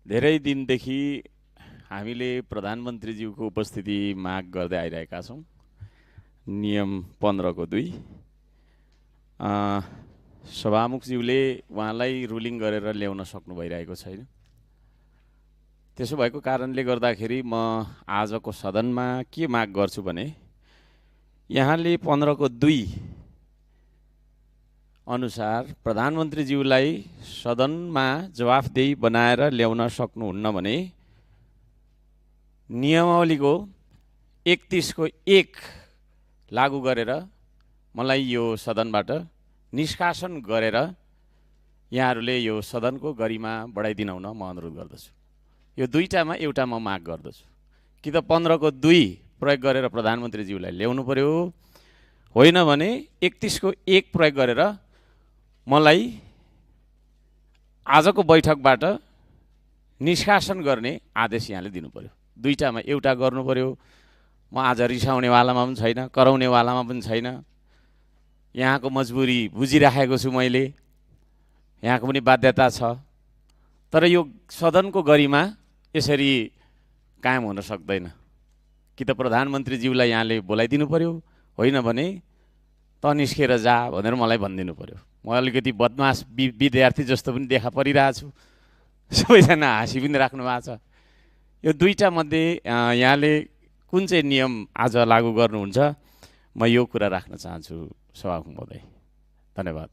धेरै दिनदेखि हामीले प्रधानमन्त्रीज्यूको उपस्थिति माग गर्दै आइरहेका छौँ। नियम 15 को 2 सभामुखज्यूले उहाँलाई रुलिङ गरेर ल्याउन सक्नु भइरहेको छैन। त्यसो भएको कारणले गर्दाखेरि म आजको सदनमा के माग गर्छु भने यहाँले 15 को 2 अनुसार प्रधानमन्त्रीज्यूलाई सदनमा जवाफदेही बनाएर ल्याउन सक्नुहुन्न भने नियमावलीको 31 को 1 लागू गरेर मलाई यो सदनबाट निष्कासन गरेर यहाँहरूले यो सदनको गरिमा बढाइदिन हुन म अनुरोध गर्दछु। यो दुईटामा एउटा म माग गर्दछु कि त 15 को 2 प्रयोग गरेर प्रधानमन्त्रीज्यूलाई ल्याउनु पर्यो, होइन भने 31 को 1 प्रयोग गरेर मलाई आजको बैठकबाट निष्कासन गर्ने आदेश यहाँले दिनु पर्यो। दुईटामा एउटा गर्नु पर्यो। म आज रिसाउनेवालामा पनि छैन, कराउनेवालामा पनि छैन। यहाँको मजबुरी बुझिराखेको छु मैले, यहाँको पनि बाध्यता छ। तर यो सदनको गरिमा यसरी कायम हुन सक्दैन। कि त प्रधानमन्त्रीज्यूलाई यहाँले बोलाइदिनु पर्यो, होइन भने त निस्केर जा भनेर मलाई भनिदिनु पर्यो। म अलिकति बदमास विद्यार्थी जस्तो पनि देखा परिरहेछु, सबैजना हाँसी पनि राख्नु भएको छ। यो दुईटा मध्ये यहाँले कुन चाहिँ नियम आज लागू गर्नुहुन्छ, म यो कुरा राख्न चाहन्छु सभामुख महोदय। धन्यवाद।